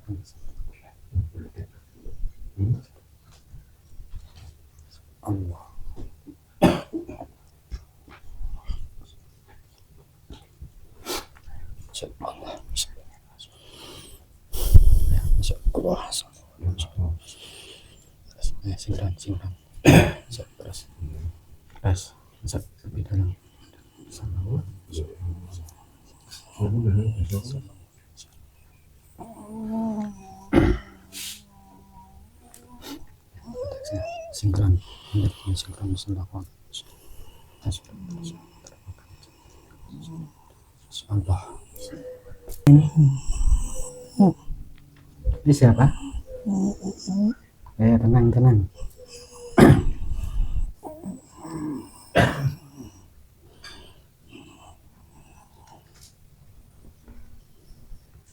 Allah. Allah. Masuk keluar. Sinkron. Terus. Masuk di dalam. Sinkron. Allah. Ini siapa? Tenang.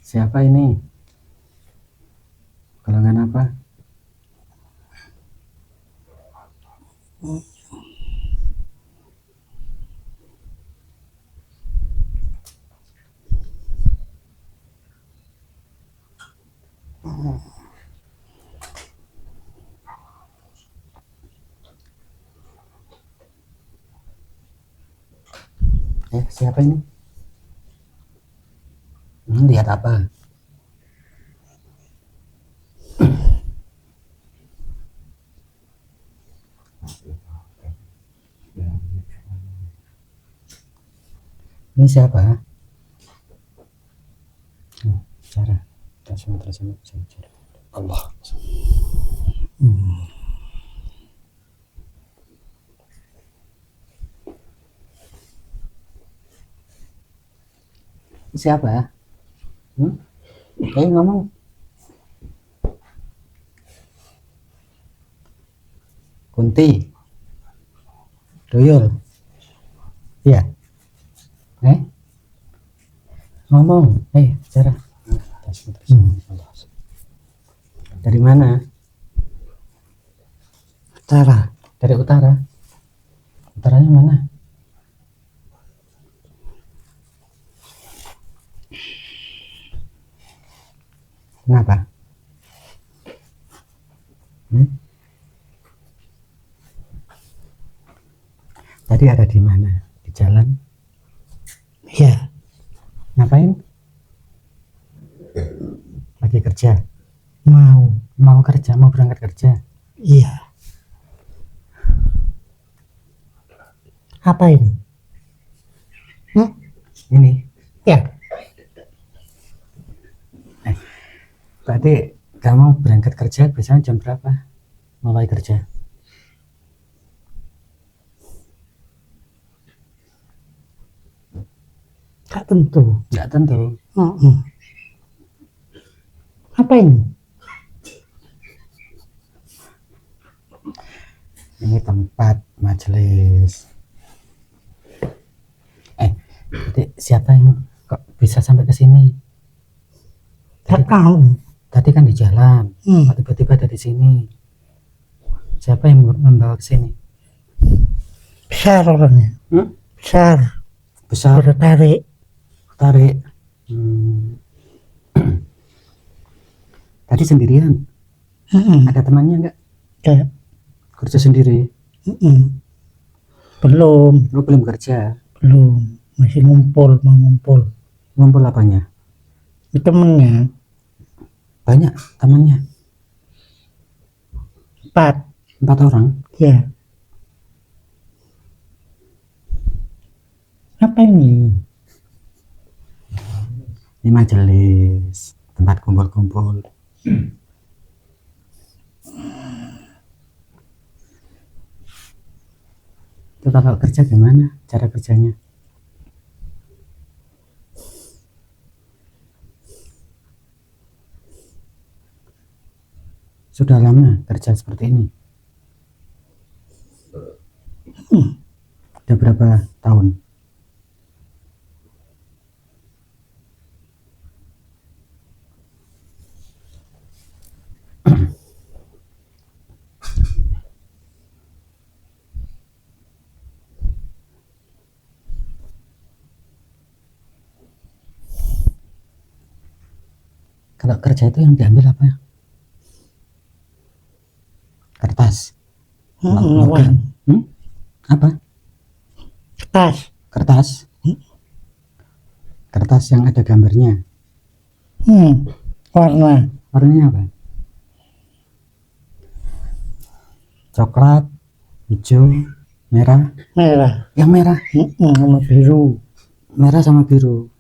Siapa ini? Golongan apa? Siapa ini? Lihat apa? Ini siapa? Cara. Terus. Allah. Siapa? Ngomong. Kunti. Tuyul. Iya. Ngomong. Cara. Dari mana? Utara. Dari utara. Utaranya mana? Kenapa? Tadi ada di mana? Di jalan? Iya. Ngapain? Lagi kerja? Mau kerja, mau berangkat kerja? Iya. Apa ini? Ini? Ya. Berarti kamu berangkat kerja biasanya jam berapa? Mulai kerja? Gak tentu. Apa ini? Ini tempat majelis. Jadi siapa yang kok bisa sampai ke sini? Tadi kan di jalan, tiba-tiba ada di sini. Siapa yang membawa ke sini? Besar orangnya. Besar. Tarik. Tadi sendirian? Ada temannya enggak? Enggak. Kerja sendiri? Belum. Lu belum kerja? Belum. Masih ngumpul. Ngumpul apanya? Temennya. Banyak temannya? 4 orang? Ya. Apa ini? Ini majelis, tempat kumpul-kumpul. Itu kalau kerja gimana cara kerjanya? Sudah lama kerja seperti ini? Udah berapa tahun? Kalau kerja itu yang diambil apa? Kertas. Logam. Apa? Kertas. Kertas yang ada gambarnya. Warnanya apa? Coklat, hijau, merah. Yang merah. Sama biru. Merah sama biru.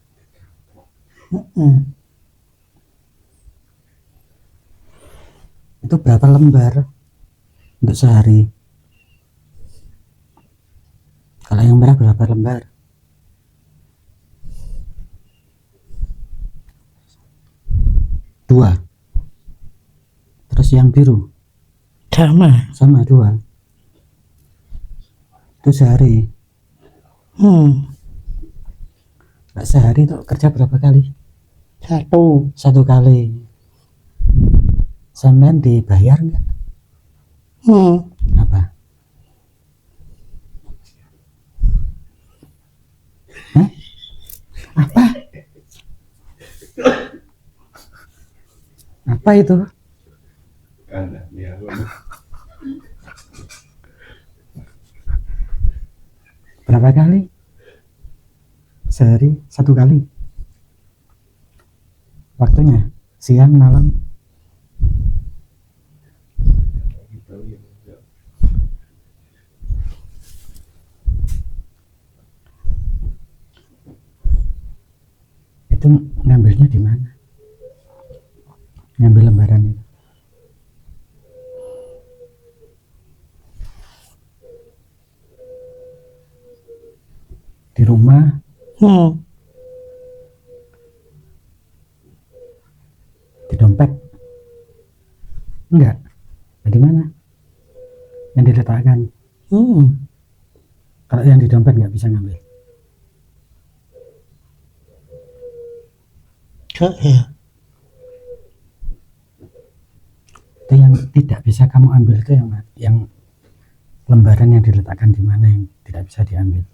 Itu berapa lembar untuk sehari? Kalau yang merah berapa lembar? 2. Terus yang biru? Sama 2. Itu sehari. Nggak sehari itu kerja berapa kali? 1 kali. Sampean dibayar nggak? Apa? Hah? Apa? Apa itu? Berapa kali? Sehari 1 kali. Waktunya siang, malam. Itu ngambilnya di mana? Ngambil lembaran itu. Di rumah. Di dompet. Enggak. Di mana? Yang diletakkan. Kalau yang di dompet nggak bisa ngambil. Itu yang tidak bisa kamu ambil itu yang lembaran yang diletakkan di mana yang tidak bisa diambil.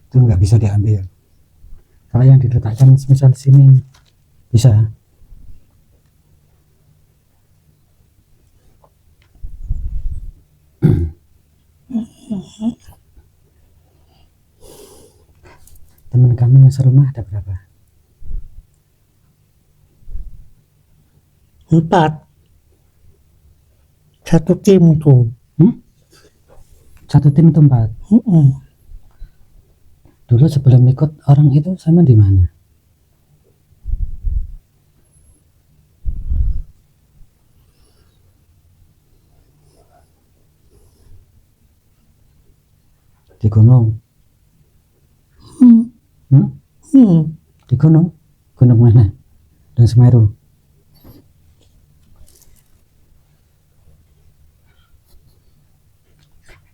Itu nggak bisa diambil. Kalau yang diletakkan misal sini bisa. Teman kamu yang serumah ada berapa? 4. 1 tim tuh. 1 tim itu 4. Dulu sebelum ikut orang itu sama di mana? Di gunung. Di gunung? Gunung mana? Gunung Semeru.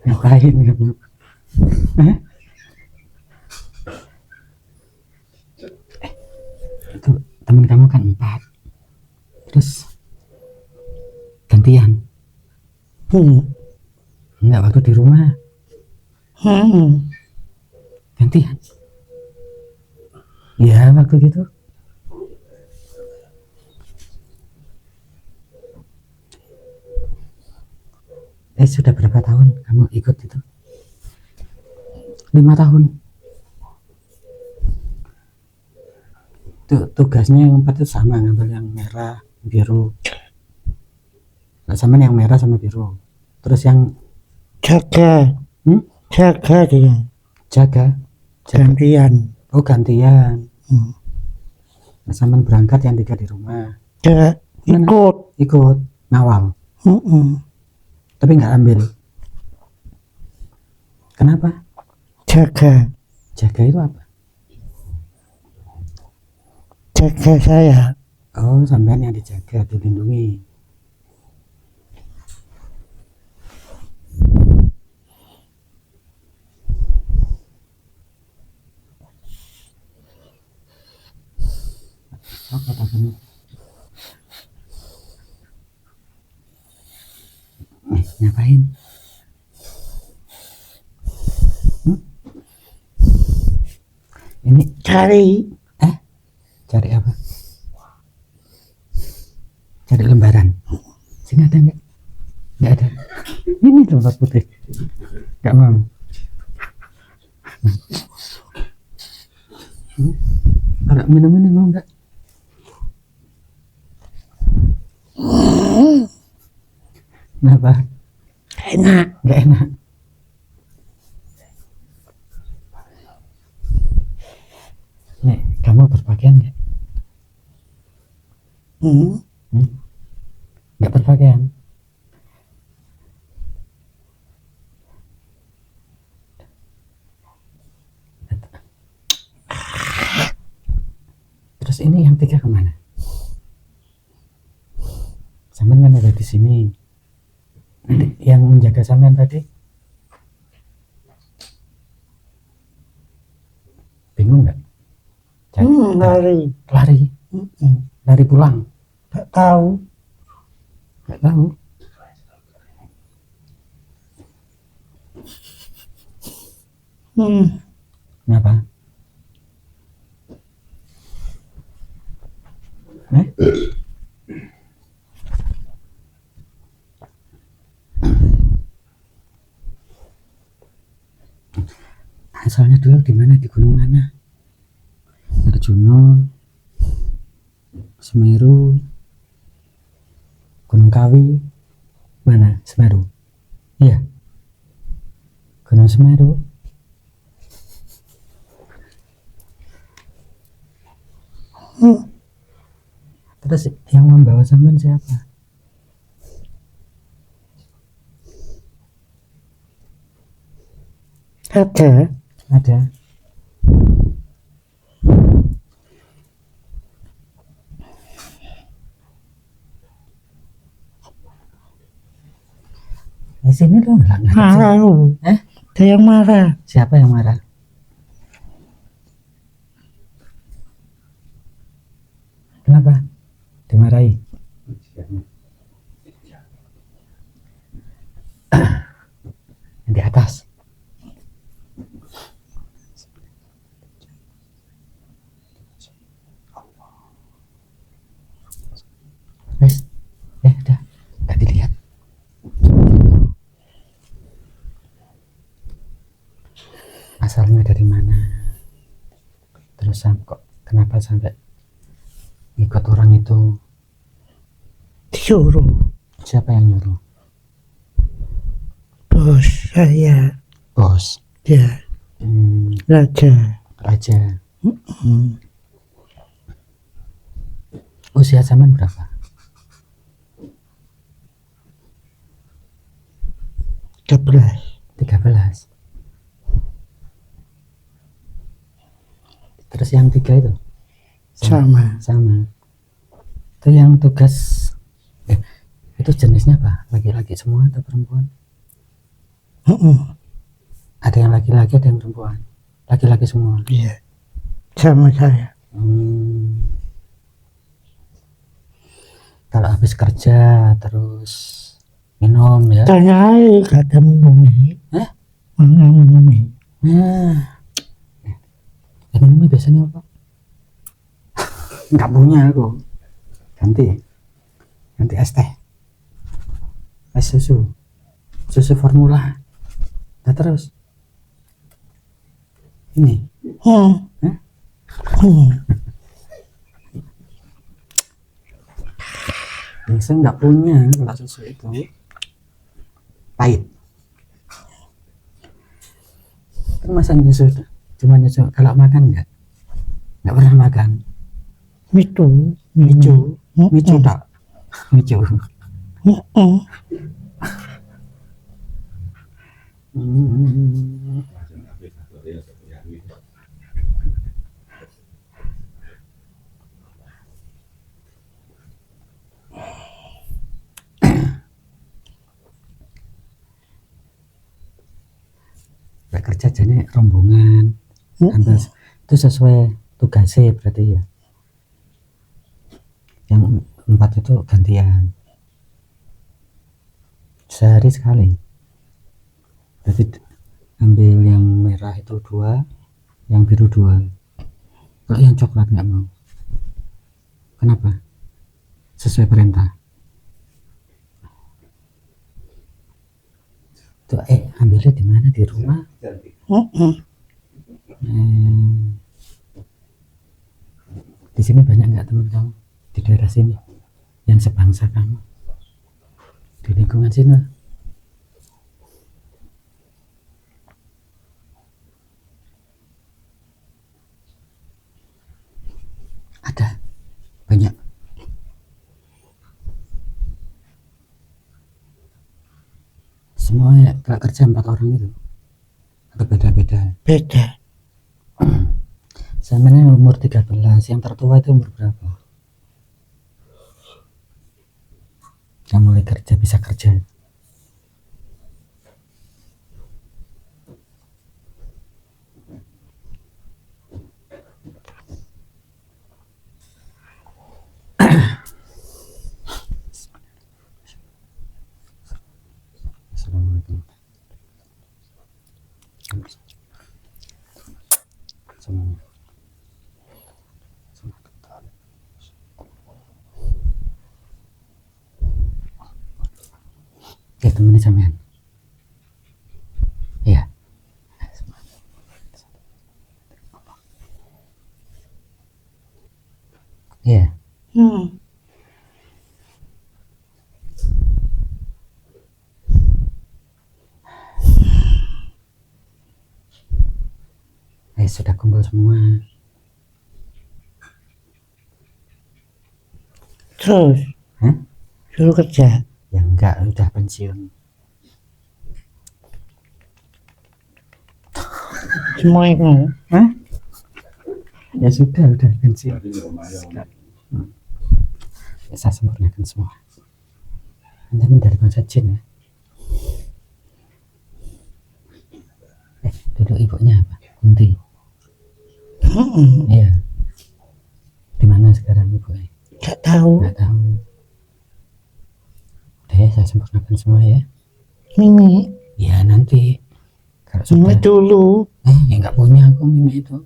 Ngapain kamu? Itu teman kamu kan 4. Terus gantian? Enggak, waktu di rumah gantian? Ya waktu gitu. Sudah berapa tahun kamu ikut itu? 5 tahun. Tugasnya yang 4 itu sama, ngambil yang merah, biru. Nggak sama yang merah sama biru. Terus yang Jaga dia. Jaga. Gantian. Oh gantian. Sama berangkat yang 3 di rumah. Ikut ngawal. Tapi nggak ambil. Kenapa? Jaga itu apa? Jaga saya. Oh, sampean yang dijaga, dilindungi. Apa takon? Ngapain? Ini Cari. cari apa? Cari lembaran. Sini ada nggak? Nggak ada. Ini lembar putih. Nggak mau. Kalau minum ini mau nggak? Kenapa? Enak. Nggak enak. Nek, kamu berpakaian nggak? Nggak berpakaian. Terus ini yang 3 kemana? Sampean kan ada di sini. Nanti yang menjaga sampean tadi bingung nggak? Lari. Lari, lari pulang. Tak tahu. Nggak tahu. Kenapa? Asalnya dulu di mana? Di gunung mana? Arjuna, Semeru, Gunung Kawi, mana? Semeru. Iya. Gunung Semeru. Terus yang membawa sampean siapa? Ada. Di sini lo nggak Marah lu. Ada yang marah. Siapa yang marah? Kenapa? Dimarahi? Di atas. Wes, udah, nggak dilihat. Asalnya dari mana? Terus kok kenapa sampai ikut orang itu? Disuruh. Siapa yang nyuruh? Bos saya. Bos. Ya. Raja. Usia zaman berapa? 13. Terus yang 3 itu? Sama. Itu yang tugas itu jenisnya apa? Laki-laki semua atau perempuan? Ada yang laki-laki, ada yang perempuan. Laki-laki semua. Iya. Sama saya. Kalau habis kerja terus minum ya? Tanya aja, kata minumnya. Mana minumnya? Minumnya biasanya apa? Nggak punya aku. Ganti es teh, es susu formula. Nah terus ini saya nggak punya. Kalau susu itu pahit kan. Masa nyusu cuma nyusu? Kalau makan nggak pernah makan. Micu tak micu. Kerja jadi rombongan, itu sesuai tugasnya berarti ya. Yang 4 itu gantian sehari sekali. Jadi ambil yang merah itu 2, yang biru 2. Kalau yang coklat nggak mau. Kenapa? Sesuai perintah. Tuh, ambilnya di mana? Di rumah? Di sini banyak nggak teman kamu di daerah sini yang sebangsa kamu di lingkungan sini? Ada banyak. Semua ya, kerja 4 orang itu atau beda-beda? Beda. Sama ini umur 13, yang tertua itu umur berapa? Yang mulai kerja, bisa kerja. Assalamualaikum. Ya temennya sampean. Iya. Iya. Sudah kumpul semua. Terus suruh kerja. Ya enggak, udah pensiun. Semua itu. Ya sudah pensiun. Ya, saya sempurnakan semua. Anda dari bangsa jin ya? Dulu ibunya apa? Kunti. Iya. Di mana sekarang ibunya? Gak tahu. Gak tahu. Udah ya, saya sempurnakan semua ya. Mimi. Ya nanti. Kalau Mimi sudah. dulu. Ya nggak punya aku Mimi itu.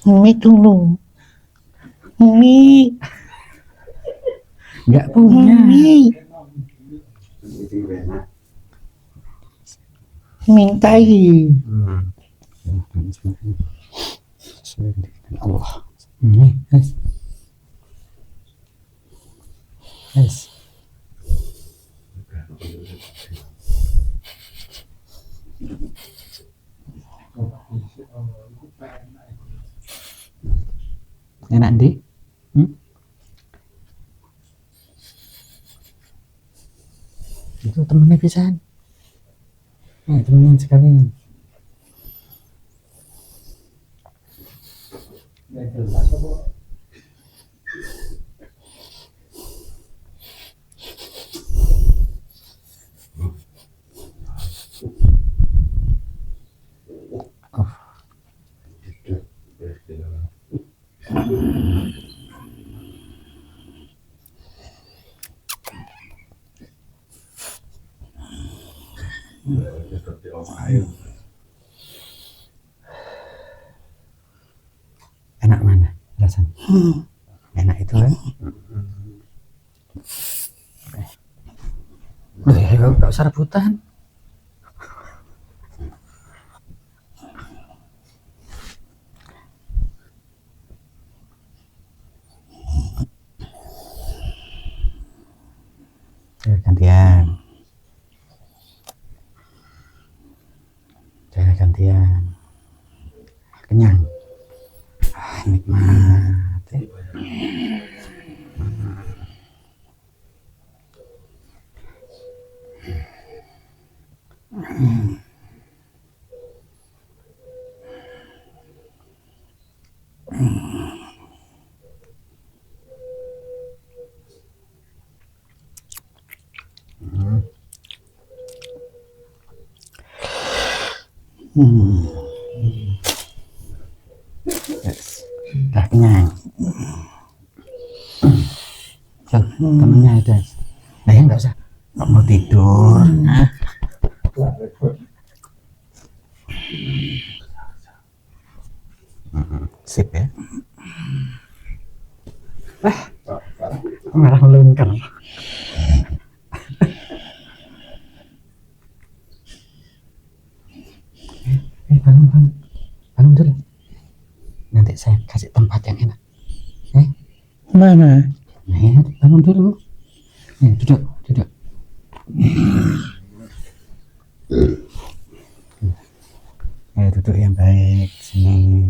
Mimi dulu. Mimi. Nggak punya. Mimi. Mintai. Allah. Ini, enak di? Itu temennya pisan. Temen sekalian. Enak mana rasanya? Enak itu kan? Gak usah rebutan. Gantian. Gantian. Kenyang. Nikmat. Yes. Udah kenyang. Tuh, temennya ada. Nah ya nggak usah. Nggak mau tidur. Nah. Sip ya. Malah melungker. Bangun dulu. Nanti saya kasih tempat yang enak. Mana? Bangun dulu. Duduk. Duduk yang baik sini.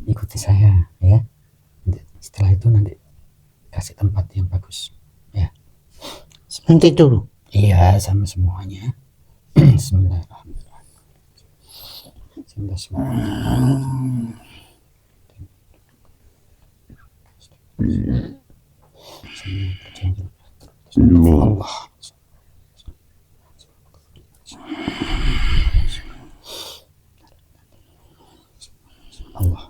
Ikuti saya ya. Setelah itu nanti kasih tempat yang bagus ya. Nanti dulu. Iya, sama semuanya. Bismillahirrahmanirrahim. Allah. Allah.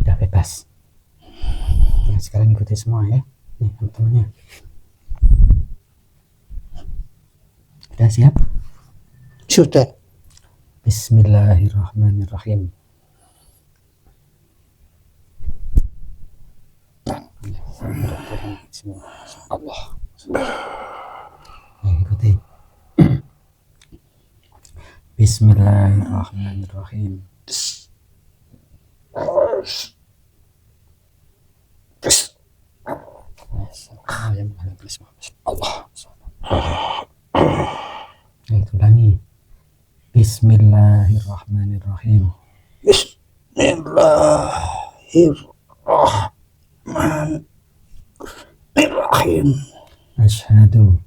Udah bebas. Ya, sekarang ikuti semua ya. Nih teman-temannya. Udah siap? Sudah. Bismillahirrahmanirrahim. Allah. Ikuti. Bismillahirrahmanirrahim. Allah. Ulangi. Bismillahirrahmanirrahim. Bismillahirrahmanirrahim. Asyhadu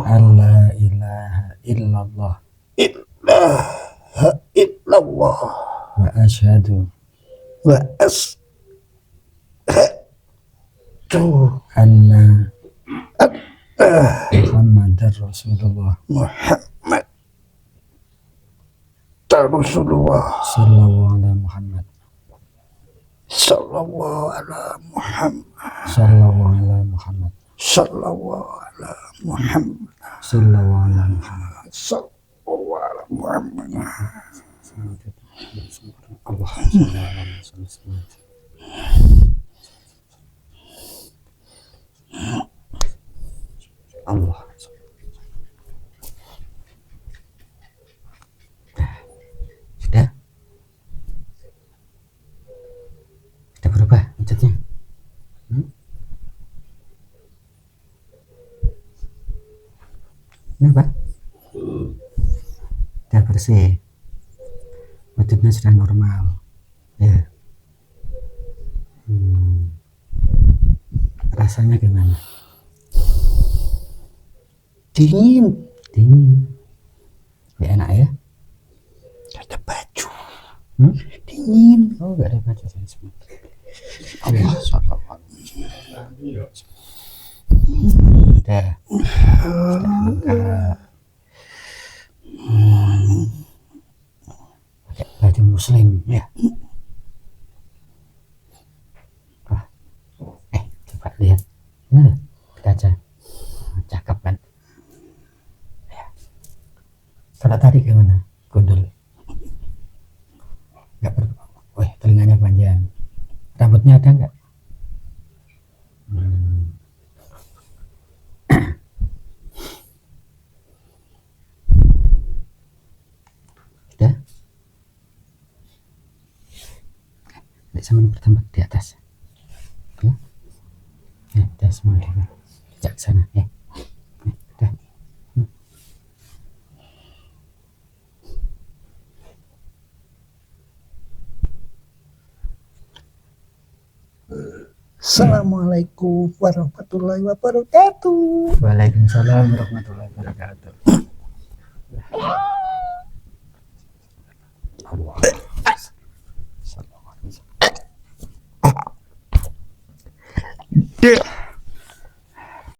alla ilaha illallah wa asyhadu anna Muhammadar Rasulullah sallallahu ala Muhammad Sallallahu ala Muhammad. sallallahu ala Muhammad Sallallahu ala Muhammad. sallallahu ala Muhammad Sallallahu ala Muhammad. Allah. Allah. Sudah? Sudah berubah wujudnya? Kenapa? Sudah bersih. Wujudnya sudah normal. Ya. Rasanya gimana? Dingin. Ya, enak ya? Gak ada baju. Dingin. Oh, gak ada baju saya semua. Allah sallallahu alaihi wasallam. Sudah buka. Pakai baju muslim ya. Coba lihat. Ini kaca. Cakep kan? Ya. Kalau tadi gimana? Gundul. Enggak wih, telinganya panjang. Rambutnya ada enggak? Sudah? Tidak sama bertambah di atas. Ya? Ya, udah semua sejak sana ya. Udah. Assalamualaikum warahmatullahi wabarakatuh. Waalaikumsalam warahmatullahi wabarakatuh. Allah. Dek.